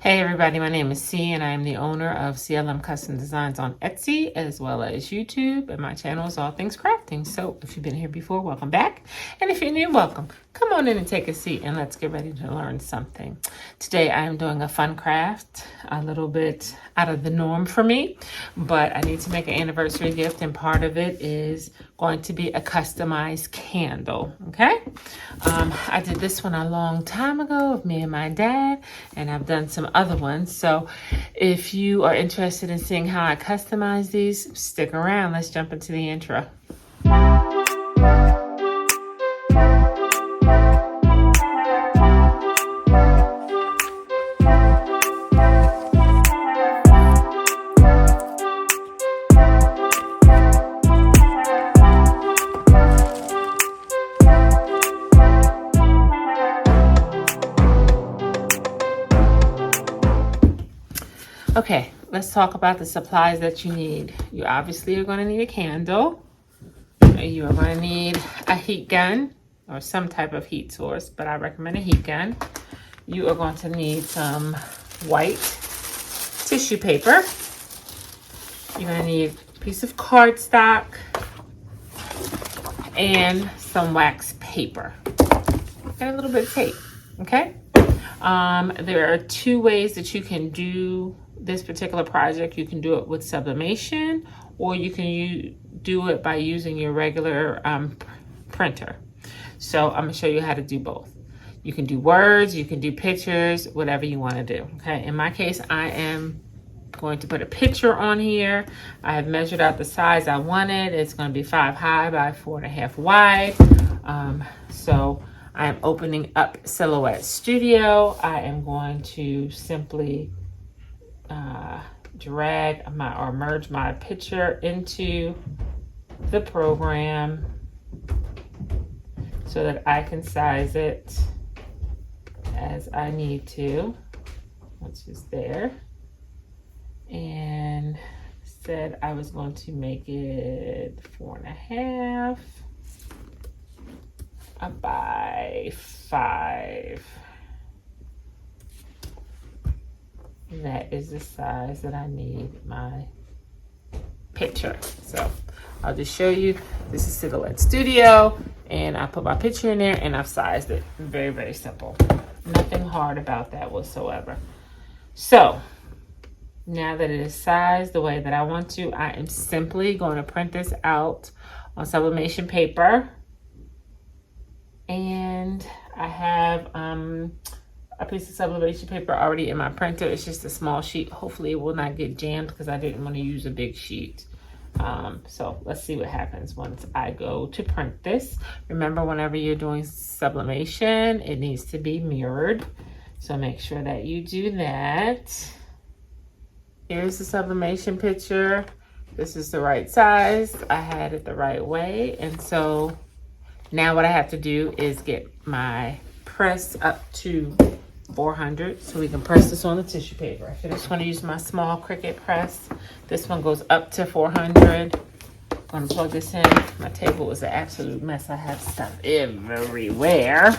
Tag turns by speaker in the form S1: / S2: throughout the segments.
S1: Hey everybody, my name is C and I am the owner of CLM Custom Designs on Etsy as well as YouTube, and my channel is all things crafting. So if you've been here before, welcome back. And if you're new, welcome. Come on in and take a seat and let's get ready to learn something. Today I am doing a fun craft, a little bit out of the norm for me, but I need to make an anniversary gift, and part of it is going to be a customized candle, okay? I did this one a long time ago of me and my dad, and I've done some other ones. So if you are interested in seeing how I customize these, stick around. Let's jump into the intro. Okay, let's talk about the supplies that you need. You obviously are going to need a candle. You are going to need a heat gun or some type of heat source, but I recommend a heat gun. You are going to need some white tissue paper. You're going to need a piece of cardstock and some wax paper and a little bit of tape, okay? There are two ways that you can do this particular project. You can do it with sublimation, or you can do it by using your regular printer. So I'm gonna show you how to do both. You can do words, you can do pictures, whatever you want to do. Okay, in my case, I am going to put a picture on here. I have measured out the size I wanted. It's going to be 5 high by 4.5 wide. So I am opening up Silhouette Studio. I am going to simply drag or merge my picture into the program so that I can size it as I need to, which is there. And said I was going to make it 4.5 by 5. That is the size that I need my picture. So I'll just show you. This is Silhouette Studio, and I put my picture in there and I've sized it. Very, very simple. Nothing hard about that whatsoever. So now that it is sized the way that I want to, I am simply going to print this out on sublimation paper. And I have a piece of sublimation paper already in my printer. It's just a small sheet. Hopefully it will not get jammed because I didn't want to use a big sheet. So let's see what happens once I go to print this. Remember, whenever you're doing sublimation, it needs to be mirrored. So make sure that you do that. Here's the sublimation picture. This is the right size. I had it the right way. And so now what I have to do is get my press up to 400 so we can press this on the tissue paper. I just want to use my small Cricut press. This one goes up to 400. I'm going to plug this in. My table is an absolute mess. I have stuff everywhere.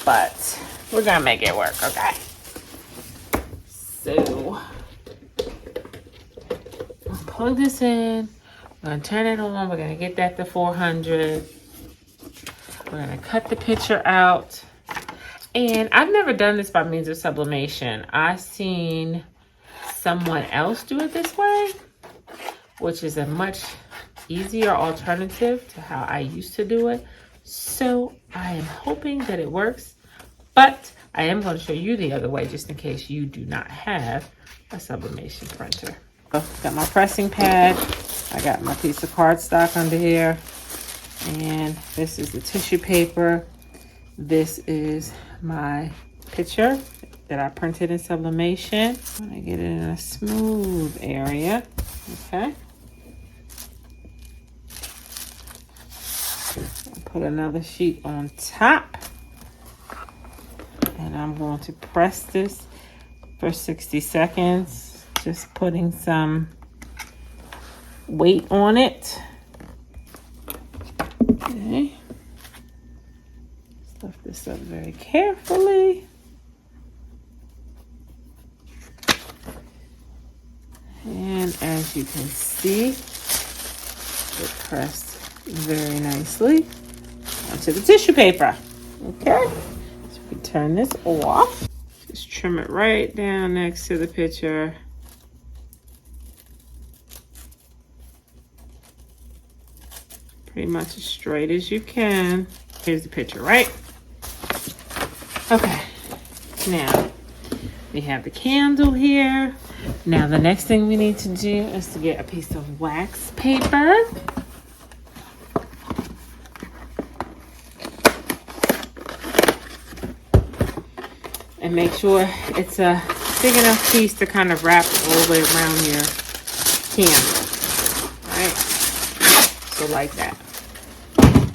S1: But we're going to make it work, okay? So I'll plug this in. We're going to turn it on. We're going to get that to 400. We're going to cut the picture out. And I've never done this by means of sublimation. I've seen someone else do it this way, which is a much easier alternative to how I used to do it. So I am hoping that it works, but I am going to show you the other way just in case you do not have a sublimation printer. Got my pressing pad. I got my piece of cardstock under here. And this is the tissue paper. This is my picture that I printed in sublimation. I'm gonna get it in a smooth area, okay? I'll put another sheet on top. And I'm going to press this for 60 seconds. Just putting some weight on it. Okay. Stuff this up very carefully. And as you can see, it pressed very nicely onto the tissue paper. Okay, so we turn this off. Just trim it right down next to the picture. Pretty much as straight as you can. Here's the picture, right? Okay, now we have the candle here. Now the next thing we need to do is to get a piece of wax paper. And make sure it's a big enough piece to kind of wrap all the way around your candle. Right? So like that.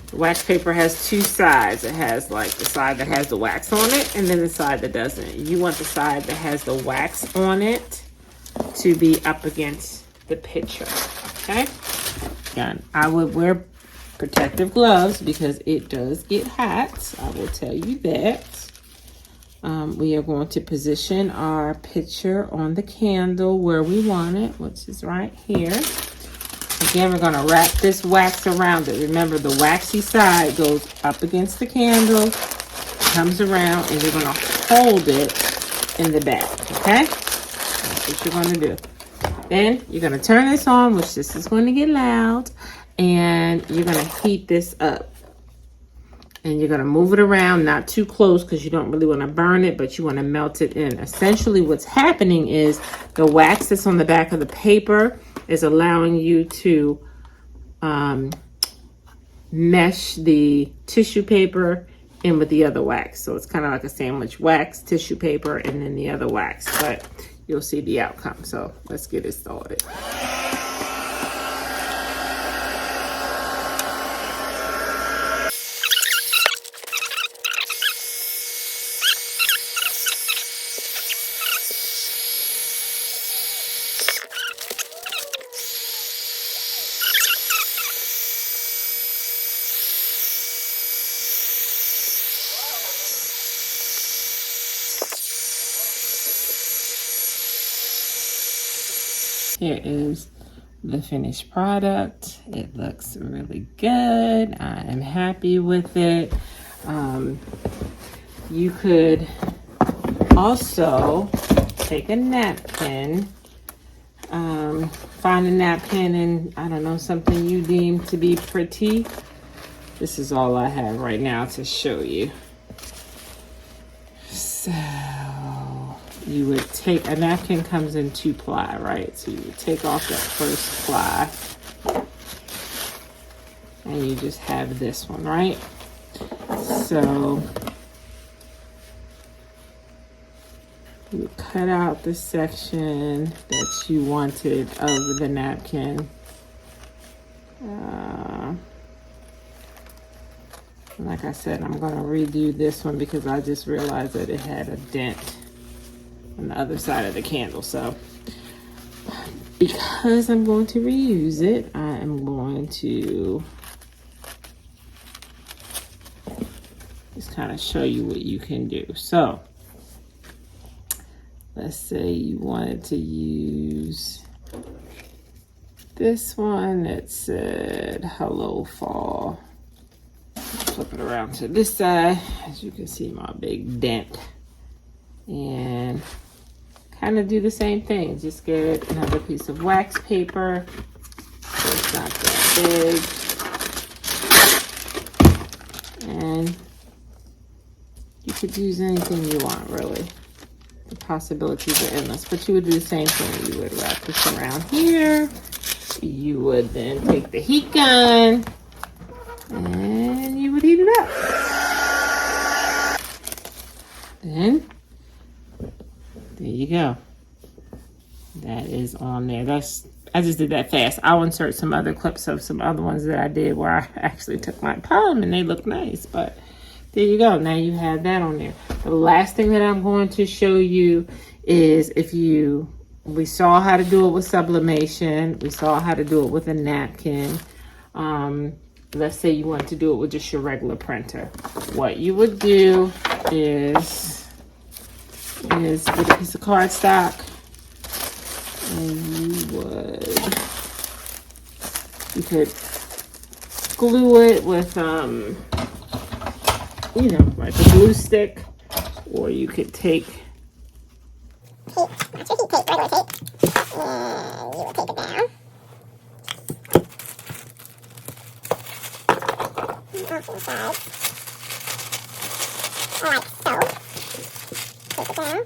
S1: The wax paper has two sides. It has like the side that has the wax on it and then the side that doesn't. You want the side that has the wax on it to be up against the picture. Okay? Again, I would wear protective gloves because it does get hot. I will tell you that. We are going to position our picture on the candle where we want it, which is right here. Again, we're going to wrap this wax around it. Remember, the waxy side goes up against the candle, comes around, and you're going to hold it in the back, okay? That's what you're going to do. Then you're going to turn this on, which this is going to get loud, and you're going to heat this up. And you're going to move it around, not too close because you don't really want to burn it, but you want to melt it in. Essentially, what's happening is the wax that's on the back of the paper is allowing you to mesh the tissue paper in with the other wax. So it's kind of like a sandwich: wax, tissue paper, and then the other wax. But you'll see the outcome. So let's get it started. Here is the finished product. It looks really good. I am happy with it. You could also take a napkin, find a napkin and, I don't know, something you deem to be pretty. This is all I have right now to show you. So you would take, a napkin comes in 2-ply, right? So you would take off that first ply and you just have this one, right? So you would cut out the section that you wanted of the napkin. Like I said, I'm going to redo this one because I just realized that it had a dent on the other side of the candle. So because I'm going to reuse it, I am going to just kind of show you what you can do. So let's say you wanted to use this one that said hello fall. Flip it around to this side. As you can see, my big dent. And kind of do the same thing. Just get another piece of wax paper. So it's not that big. And you could use anything you want, really. The possibilities are endless. But you would do the same thing. You would wrap this around here. You would then take the heat gun and you would heat it up. Then there you go. That is on there. I just did that fast. I'll insert some other clips of some other ones that I did where I actually took my time and they look nice. But there you go. Now you have that on there. The last thing that I'm going to show you is we saw how to do it with sublimation. We saw how to do it with a napkin. Let's say you want to do it with just your regular printer. What you would do is get a piece of cardstock And you could glue it with, you know, like a glue stick, or you could take tape, regular tape, and you will tape it down. Off the side, like so. Tape it down.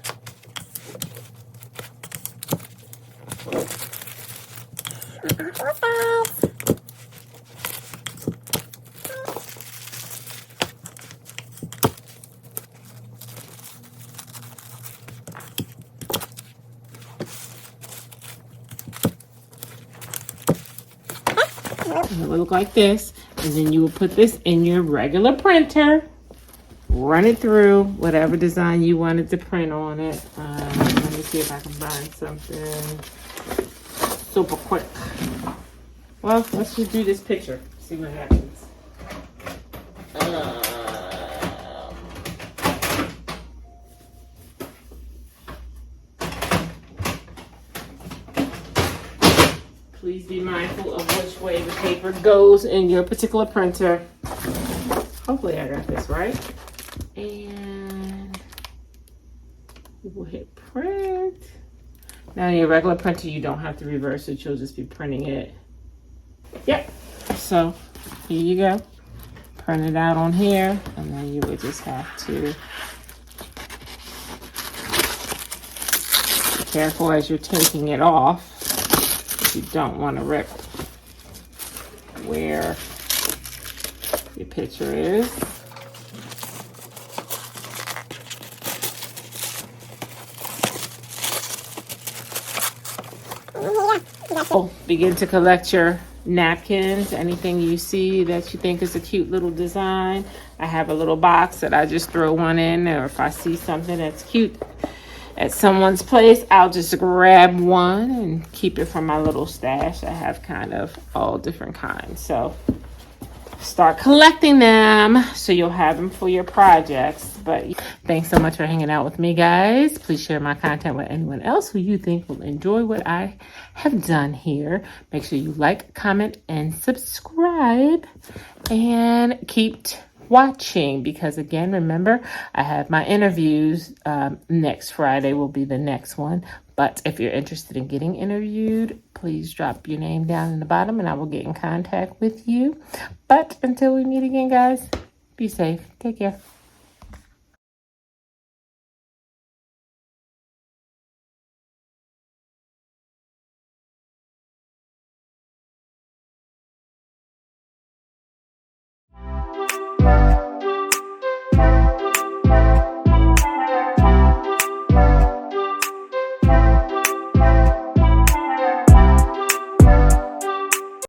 S1: Off both sides. And it will look like this, and then you will put this in your regular printer, run it through whatever design you wanted to print on it. Let me see if I can find something super quick. Well, let's just do this picture, see what happens. Please be mindful of which way the paper goes in your particular printer. Hopefully I got this right. And we will hit print. Now in your regular printer, you don't have to reverse it. You'll just be printing it. Yep. So here you go. Print it out on here. And then you would just have to be careful as you're taking it off. You don't want to rip where your picture is. Oh, begin to collect your napkins, anything you see that you think is a cute little design. I have a little box that I just throw one in, or if I see something that's cute at someone's place, I'll just grab one and keep it from my little stash. I have kind of all different kinds. So start collecting them so you'll have them for your projects. But thanks so much for hanging out with me, guys. Please share my content with anyone else who you think will enjoy what I have done here. Make sure you like, comment, and subscribe. And keep watching, because again, remember, I have my interviews next Friday will be the next one. But if you're interested in getting interviewed, please drop your name down in the bottom and I will get in contact with you. But until we meet again, guys, be safe. Take care.